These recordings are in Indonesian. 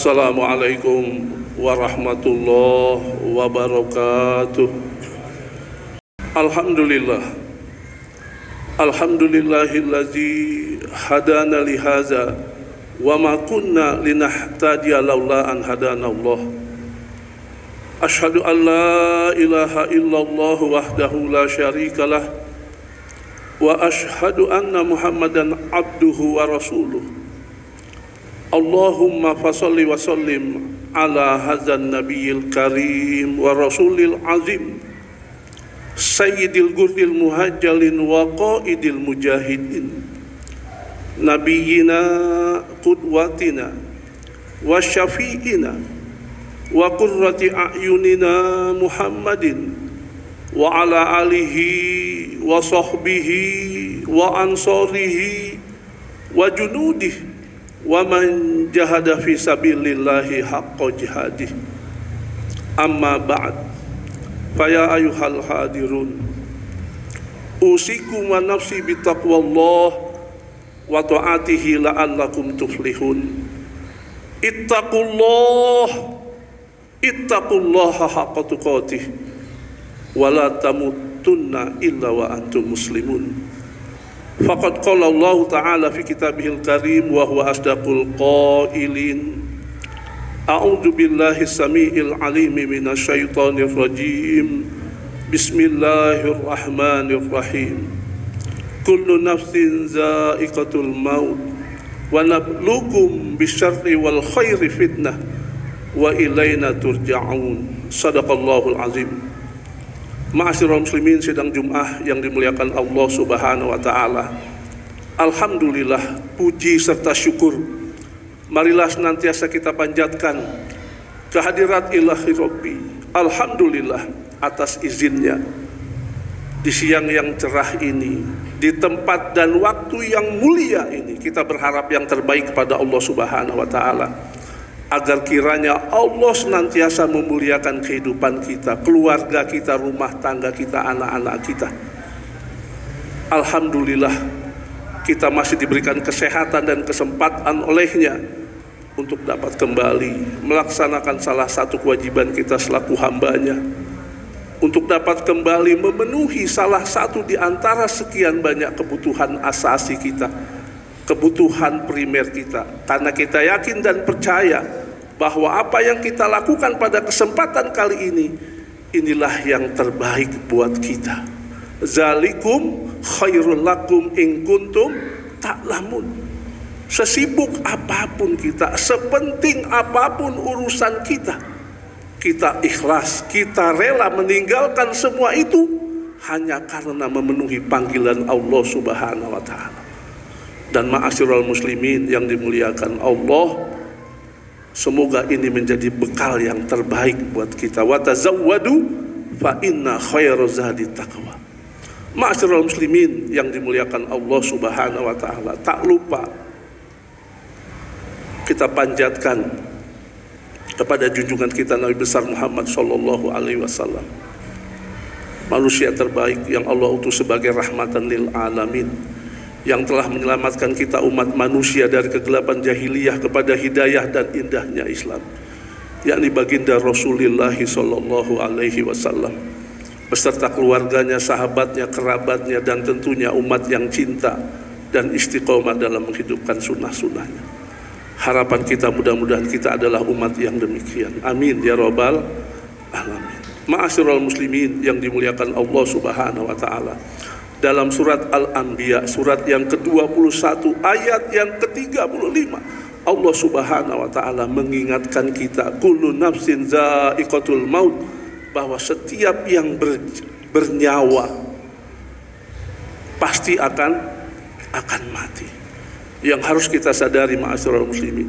Assalamualaikum warahmatullahi wabarakatuh. Alhamdulillah. Alhamdulillahillazi hadana lihaza wa ma kunna linahtadiya laula an hadana Allah. Asyhadu an la ilaha illallah wahdahu la syarikalah wa asyhadu anna Muhammadan abduhu wa rasuluh. Allahumma fasalli wa sallim ala hadzan nabiyil karim wa rasulil azim sayyidil ghurril muhajjalin wa qaidil mujahidin nabiyyina qudwatina wa syafi'ina wa qurrati a'yunina Muhammadin wa ala alihi wa sahbihi wa ansarihi wa junudihi wa man jahada fi sabilillahi haqqa jihadih. Amma ba'd, faya ayuhal hadirun, usikum wa nafsi bitaqwallah wa ta'atihi la'allakum tuflihun. Ittaqullaha haqqa tuqatih wa la tamutunna illa wa antum muslimun. Faqad qala Allah Ta'ala fi kitabihil karim wa huwa asdaqul qailin. A'udzu billahi samiil alim minasy syaithanir rajim. Bismillahirrahmanirrahim. Kullu nafsin za'iqatul maut wa nabluukum bisyarri wal khairi fitnah wa ilaina turja'un. Shadaqallahul azim. Ma'asyiral muslimin sidang Jum'ah yang dimuliakan Allah Subhanahu wa taala. Alhamdulillah, puji serta syukur marilah senantiasa kita panjatkan kehadirat Ilahi Rabbi. Alhamdulillah atas izinnya di siang yang cerah ini, di tempat dan waktu yang mulia ini, kita berharap yang terbaik kepada Allah Subhanahu wa taala, agar kiranya Allah senantiasa memuliakan kehidupan kita, keluarga kita, rumah tangga kita, anak-anak kita. Alhamdulillah kita masih diberikan kesehatan dan kesempatan olehnya untuk dapat kembali melaksanakan salah satu kewajiban kita selaku hambanya, untuk dapat kembali memenuhi salah satu di antara sekian banyak kebutuhan asasi kita, kebutuhan primer kita, karena kita yakin dan percaya bahwa apa yang kita lakukan pada kesempatan kali ini, inilah yang terbaik buat kita. Zalikum khairul lakum in kuntum ta'lamun. Sesibuk apapun kita, sepenting apapun urusan kita, kita ikhlas, kita rela meninggalkan semua itu hanya karena memenuhi panggilan Allah Subhanahu wa taala. Dan ma'asyiral muslimin yang dimuliakan Allah, semoga ini menjadi bekal yang terbaik buat kita. Wa tazawwadu fa inna khairaz zadi taqwa. Ma'asyiral muslimin yang dimuliakan Allah Subhanahu wa taala, tak lupa kita panjatkan kepada junjungan kita Nabi besar Muhammad sallallahu alaihi wasallam, manusia terbaik yang Allah utus sebagai rahmatan lil alamin, yang telah menyelamatkan kita umat manusia dari kegelapan jahiliyah kepada hidayah dan indahnya Islam, yakni baginda Rasulullah sallallahu alaihi wasallam beserta keluarganya, sahabatnya, kerabatnya, dan tentunya umat yang cinta dan istiqomah dalam menghidupkan sunnah-sunnahnya. Harapan kita mudah-mudahan kita adalah umat yang demikian. Amin ya rabbal alamin. Ma'asyiral muslimin yang dimuliakan Allah Subhanahu wa taala, dalam surat Al-Anbiya, surat yang ke-21 ayat yang ke-35, Allah Subhanahu wa taala mengingatkan kita, kullu nafsin za'iqatul maut, bahwa setiap yang bernyawa pasti akan mati. Yang harus kita sadari ma'asyiral muslimin,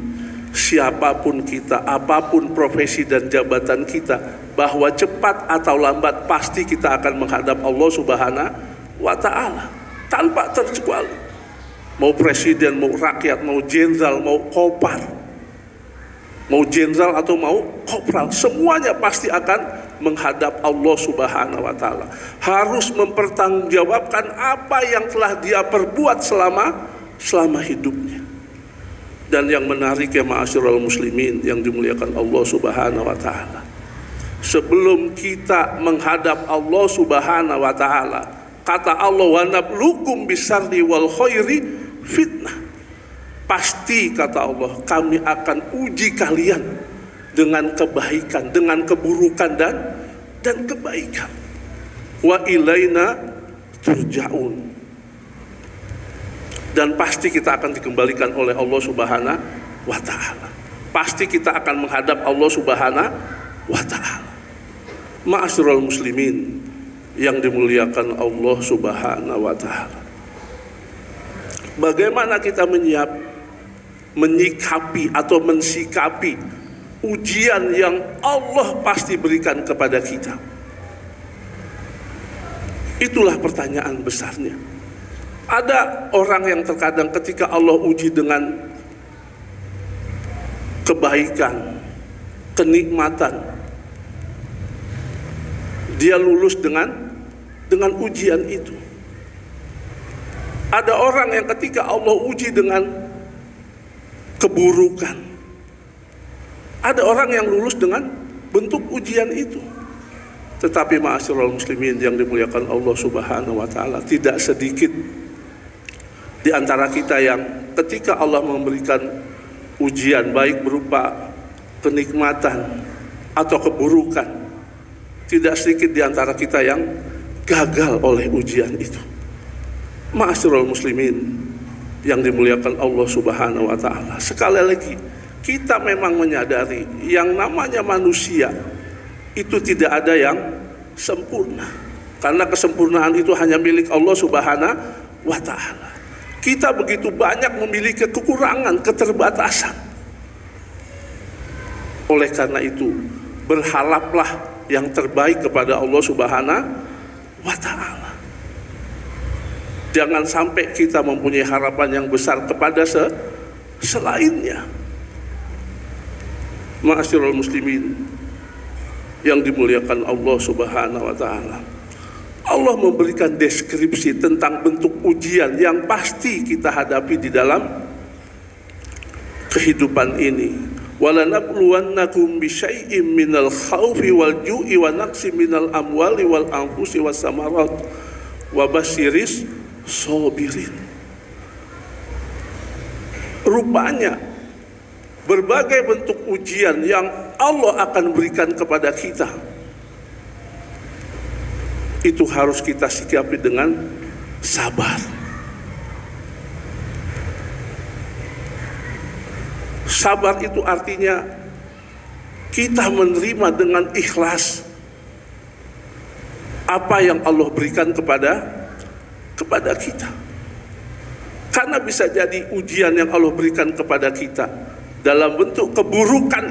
siapapun kita, apapun profesi dan jabatan kita, bahwa cepat atau lambat pasti kita akan menghadap Allah Subhanahu wa ta'ala tanpa terkecuali. Mau presiden, mau rakyat, mau jenderal, mau kopar, mau jenderal atau mau kopral, semuanya pasti akan menghadap Allah Subhanahu wa taala. Harus mempertanggungjawabkan apa yang telah dia perbuat selama hidupnya. Dan yang menarik ya ma'asyiral muslimin yang dimuliakan Allah Subhanahu wa taala, sebelum kita menghadap Allah Subhanahu wa taala, kata Allah, wa nablukum bisarri wal khairi fitnah. Pasti kata Allah, kami akan uji kalian dengan kebaikan, dengan keburukan dan kebaikan. Wa ilaina turja'un. Dan pasti kita akan dikembalikan oleh Allah Subhanahu wa taala. Pasti kita akan menghadap Allah Subhanahu wa taala. Ma'asyiral muslimin yang dimuliakan Allah Subhanahu wa taala. Bagaimana kita menyikapi atau mensikapi ujian yang Allah pasti berikan kepada kita? Itulah pertanyaan besarnya. Ada orang yang terkadang ketika Allah uji dengan kebaikan, kenikmatan, dia lulus dengan ujian itu. Ada orang yang ketika Allah uji dengan keburukan, ada orang yang lulus dengan bentuk ujian itu. Tetapi ma'asyiral muslimin yang dimuliakan Allah Subhanahu wa taala, tidak sedikit di antara kita yang ketika Allah memberikan ujian baik berupa kenikmatan atau keburukan, tidak sedikit di antara kita yang gagal oleh ujian itu. Ma'asyiral muslimin yang dimuliakan Allah Subhanahu wa taala, sekali lagi kita memang menyadari yang namanya manusia itu tidak ada yang sempurna, karena kesempurnaan itu hanya milik Allah Subhanahu wa taala. Kita begitu banyak memiliki kekurangan, keterbatasan. Oleh karena itu, berharaplah yang terbaik kepada Allah Subhanahu wa taala. Jangan sampai kita mempunyai harapan yang besar kepada selainnya. Ma'asyiral muslimin yang dimuliakan Allah Subhanahu wa taala, Allah memberikan deskripsi tentang bentuk ujian yang pasti kita hadapi di dalam kehidupan ini. Walanabluwannakum bisyai'im minal khaufi wal ju'i wa naqsi minal amwali wal anfusi was samarat wa basyiris sabirin. Rupanya berbagai bentuk ujian yang Allah akan berikan kepada kita itu harus kita sikapi dengan sabar. Sabar itu artinya kita menerima dengan ikhlas apa yang Allah berikan kepada kita. Karena bisa jadi ujian yang Allah berikan kepada kita dalam bentuk keburukan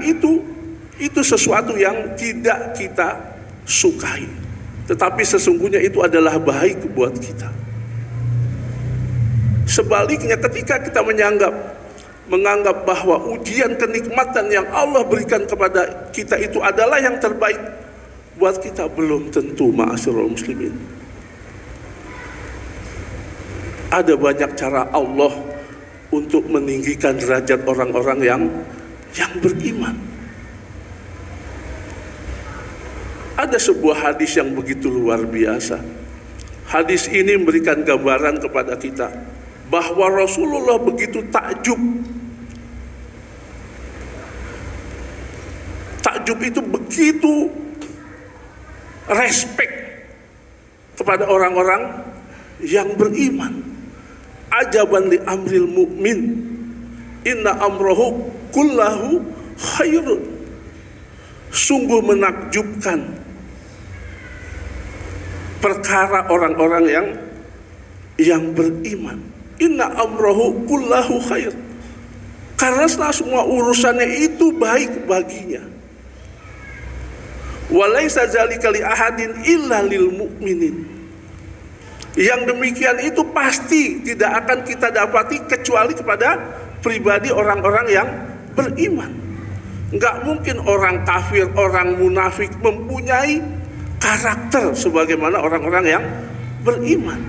itu sesuatu yang tidak kita sukai. Tetapi sesungguhnya itu adalah baik buat kita. Sebaliknya ketika kita menganggap bahwa ujian kenikmatan yang Allah berikan kepada kita itu adalah yang terbaik buat kita, belum tentu ma'asyiral muslimin. Ada banyak cara Allah untuk meninggikan derajat orang-orang yang beriman. Ada sebuah hadis yang begitu luar biasa. Hadis ini memberikan gambaran kepada kita bahwa Rasulullah begitu takjub. Takjub itu begitu respect kepada orang-orang yang beriman. Ajaban li amril mu'min, inna amrohu kullahu khairun. Sungguh menakjubkan perkara orang-orang yang beriman. Inna amrohu kullahu khair. Karena semua urusannya itu baik baginya. Walaisa dzalika li ahadin illa lil mu'minin. Yang demikian itu pasti tidak akan kita dapati kecuali kepada pribadi orang-orang yang beriman. Enggak mungkin orang kafir, orang munafik mempunyai karakter sebagaimana orang-orang yang beriman.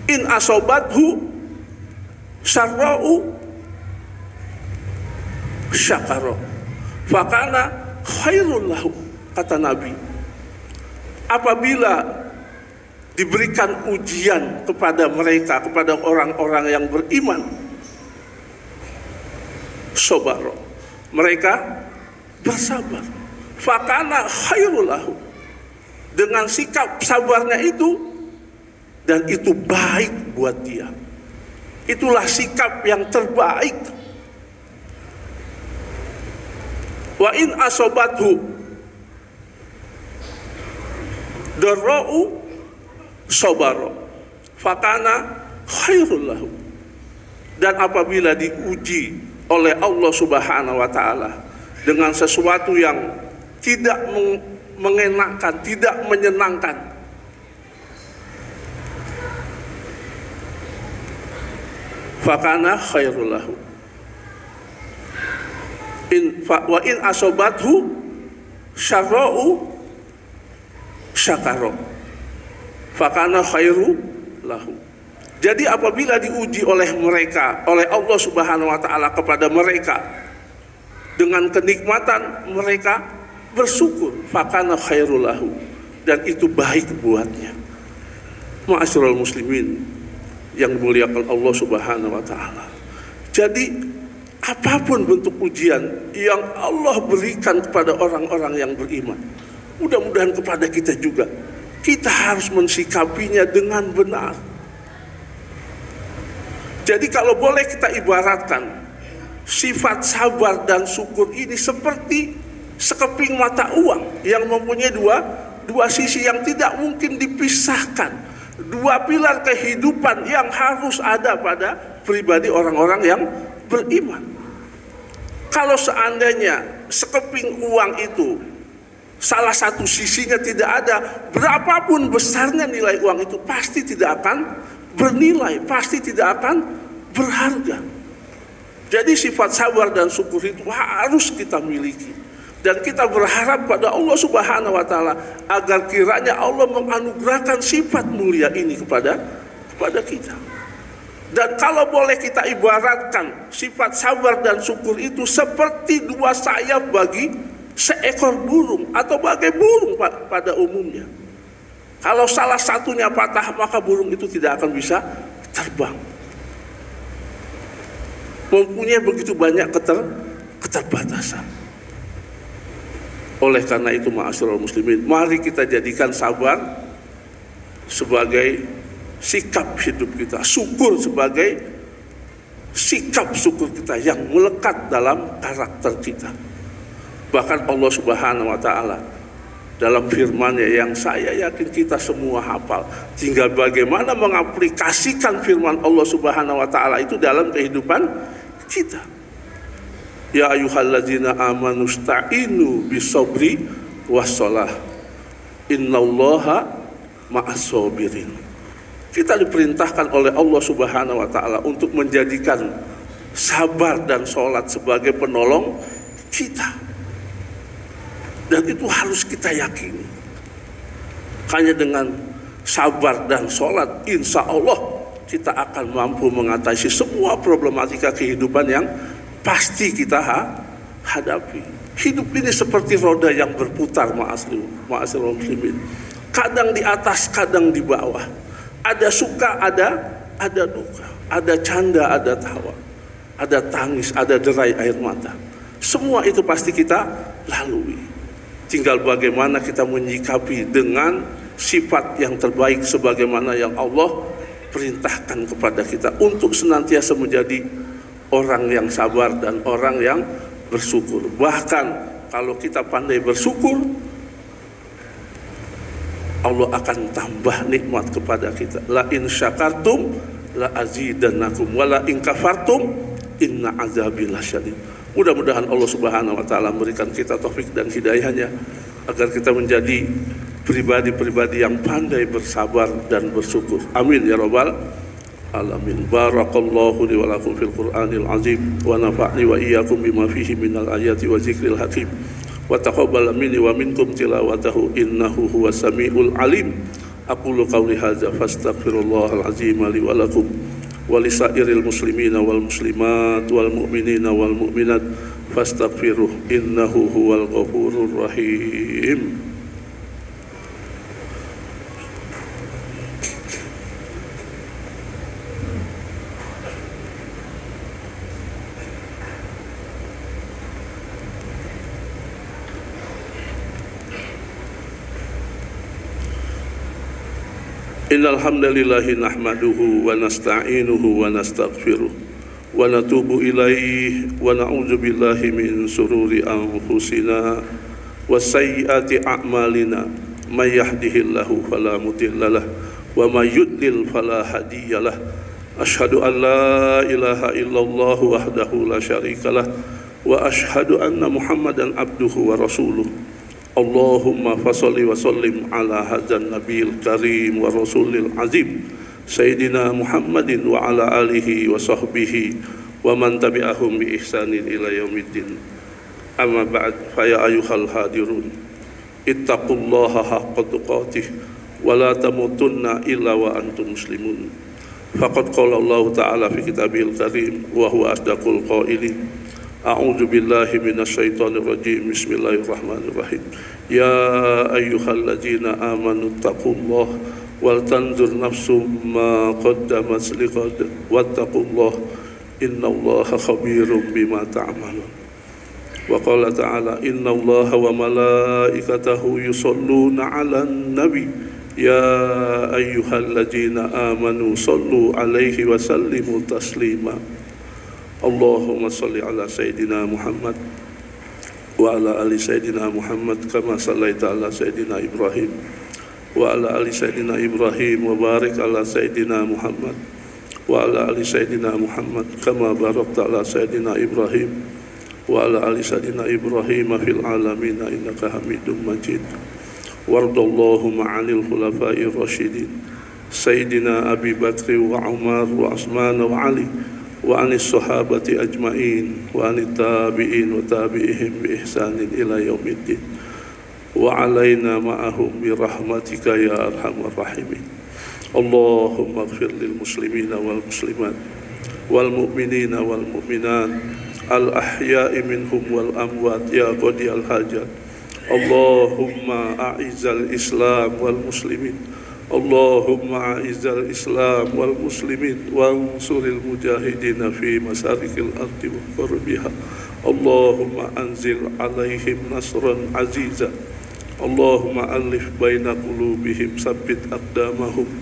In asobathu Sarra'u syakara fakana khairul lahu, kata Nabi. Apabila diberikan ujian kepada mereka, kepada orang-orang yang beriman, sobaro, mereka bersabar, fakana khairul lahu, dengan sikap sabarnya itu, dan itu baik buat dia. Itulah sikap yang terbaik. Wa in asobathu darra'u sobaro fakana khairul lahu, dan apabila diuji oleh Allah Subhanahu wa Ta'ala dengan sesuatu yang tidak mengenakan, tidak menyenangkan, fakana khairul lahu. Wa in asobathu syarra'u syakaro fakana khairu lahu. Jadi apabila diuji oleh mereka, oleh Allah Subhanahu wa Ta'ala kepada mereka dengan kenikmatan, mereka bersyukur, fakana khairul lahu, dan itu baik buatnya. Ma'asyiral muslimin yang dimuliakan Allah Subhanahu wa Ta'ala. Jadi apapun bentuk ujian yang Allah berikan kepada orang-orang yang beriman, mudah-mudahan kepada kita juga, kita harus mensikapinya dengan benar. Jadi kalau boleh kita ibaratkan sifat sabar dan syukur ini seperti sekeping mata uang yang mempunyai dua sisi yang tidak mungkin dipisahkan. Dua pilar kehidupan yang harus ada pada pribadi orang-orang yang beriman. Kalau seandainya sekeping uang itu salah satu sisinya tidak ada, berapapun besarnya nilai uang itu pasti tidak akan bernilai, pasti tidak akan berharga. Jadi sifat sabar dan syukur itu harus kita miliki. Dan kita berharap pada Allah Subhanahu wa Ta'ala agar kiranya Allah menganugerahkan sifat mulia ini kepada kita. Dan kalau boleh kita ibaratkan sifat sabar dan syukur itu seperti dua sayap bagi seekor burung atau bagai burung pada umumnya. Kalau salah satunya patah, maka burung itu tidak akan bisa terbang. Mempunyai begitu banyak keterbatasan. Oleh karena itu, ma'asyiral muslimin, mari kita jadikan sabar sebagai sikap hidup kita, syukur sebagai sikap syukur kita yang melekat dalam karakter kita. Bahkan Allah Subhanahu wa Ta'ala dalam firman-Nya yang saya yakin kita semua hafal, tinggal bagaimana mengaplikasikan firman Allah Subhanahu wa Ta'ala itu dalam kehidupan kita. Ya ayyuhalladzina amanu sta'inu bisabri wassalah innallaha ma'as-sabirin. Kita diperintahkan oleh Allah Subhanahu wa Ta'ala untuk menjadikan sabar dan sholat sebagai penolong kita, dan itu harus kita yakini. Hanya dengan sabar dan sholat, insya Allah kita akan mampu mengatasi semua problematika kehidupan yang pasti kita hadapi. Hidup ini seperti roda yang berputar, ma'asyiral muslimin. Kadang di atas, kadang di bawah. Ada suka, ada duka. Ada canda, ada tawa. Ada tangis, ada derai air mata. Semua itu pasti kita lalui. Tinggal bagaimana kita menyikapi dengan sifat yang terbaik sebagaimana yang Allah perintahkan kepada kita untuk senantiasa menjadi orang yang sabar dan orang yang bersyukur. Bahkan kalau kita pandai bersyukur, Allah akan tambah nikmat kepada kita. La in syakartum la azidannakum wa la in kafartum inna azabi lasyadid. Mudah-mudahan Allah Subhanahu wa Ta'ala memberikan kita taufik dan hidayahnya agar kita menjadi pribadi-pribadi yang pandai bersabar dan bersyukur. Amin ya rabbal alamin. Barakallahu li wa lakum fil Qur'anil azim wa nafa'ni wa iyyakum bima fihi minal ayati wa zikril hakim wa taqabbal minni wa minkum tilawatahu innahu huwas samiul alim. Aqulu qawli hadza fastaghfirullahal azim li wa lakum wa lisairil muslimina wal muslimat wal mu'minina wal mu'minat fastaghfiruh innahu huwal ghafurur rahim. Innal hamdalillahi nahmaduhu wa nasta'inuhu wa nastaghfiruh wa natubu ilaihi wa na'udzu billahi min sururi anfusina wa sayyiati a'malina may yahdihillahu fala mudhillalah wa may yudlil fala hadiyalah. Asyhadu an la ilaha illallah wahdahu la syarikalah wa asyhadu anna Muhammadan abduhu wa rasuluh. Allahumma fasalli wa sallim ala hadzal nabiyil karim wa rasulil azim Sayyidina Muhammadin wa ala alihi wa sahbihi wa man tabi'ahum bi ihsanin ila yaumiddin. Amma ba'd, fa ya ayyuhal hadirun ittaqullaha haqqa tuqatih wa la tamutunna illa wa antum muslimun. Faqad qala Allah ta'ala fi kitabihil karim wa huwa asdaqul qailin. A'udzu billahi minasyaitonir rajim. Bismillahirrahmanirrahim. Ya ayyuhalladzina amanu taqullaha wal tanzur nafsum ma qaddamat liqad wattaqullaha innallaha khabirum bima ta'malun. Wa qala ta'ala innallaha wa malaikatahu yusholluna 'alan nabi ya ayyuhalladzina amanu shallu 'alaihi wa sallimu taslima. Allahumma salli ala Sayyidina Muhammad wa ala ali Sayyidina Muhammad kama sallaita ala Sayyidina Ibrahim wa ala ali Sayyidina Ibrahim wa barik ala Sayyidina Muhammad wa ala ali Sayyidina Muhammad kama barakta ala Sayyidina Ibrahim wa ala ali Sayyidina Ibrahim fil alamin innaka Hamidum Majid. Wardallahu ma'anil khulafa'ir rasyidin Sayyidina Abi Bakr wa Umar wa Utsman wa Ali wa anis sahabati ajma'in wa anit tabi'in wa tabi'ihim bi ihsanin ila yaumiddin wa alaina ma'ahum bi rahmatika ya arhamar rahimin. Allahumma ighfir lil muslimina wal muslimat wal mu'minina wal mu'minat al ahya'i minhum wal amwat ya qadiyal hajat. Allahumma a'izzal islam wal muslimin Allahumma a'izzal islam wal muslimin wansuril mujahidina fi masarikil ardi wa qurbiha. Allahumma anzil alaihim nasran aziza. Allahumma alif baina qulubihim sabbit aqdamahum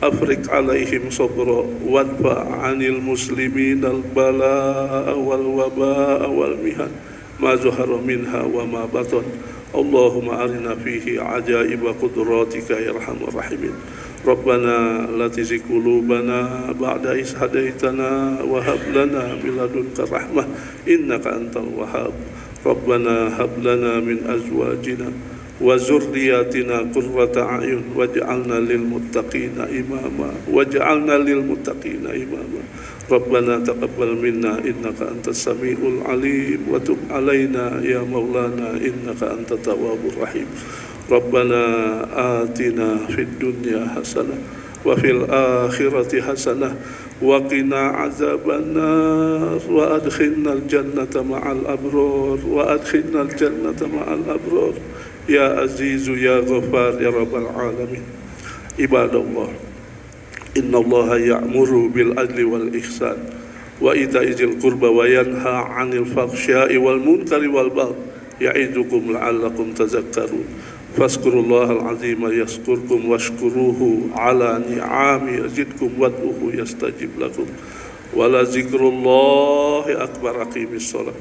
afrik alaihim sabra wadfa anil muslimin al balaa wal wabaa wal mihan ma zuhara minha wa ma batan. Allahumma arina fihi ajaiba qudratika ya arhamar rahimin. Rabbana la tuzigh qulubana ba'da idh hadaitana wa hab lana min ladunka rahmah innaka antal wahhab. Rabbana hab lana min azwajina wa zurriyyatina qurrata a'yun waj'alna lil muttaqina imama waj'alna lil muttaqina imama. Rabbana taqabbal minna innaka antas samiul alim wa tub alaina ya maulana innaka antat tawwabur rahim. Rabbana atina fid dunya hasanah wa fil akhirati hasanah wa qina azabannar wa adkhilnal jannata ma'al abrar wa adkhilnal jannata ma'al abrar ya azizu ya ghafar ya rabbal alamin. Ibadallah, innallaha ya'muru bil adli wal ihsan wa ita'i dzil qurba wa yanha 'anil fakhsya'i wal munkari wal baghi ya'idukum la'allakum tadhakkarun. Fazkurullahal azima yazkurkum washkuruhu 'ala ni'ami yazidkum wad'uhu yastajib lakum. Wa la zikrullahi akbar. Aqimis shalah.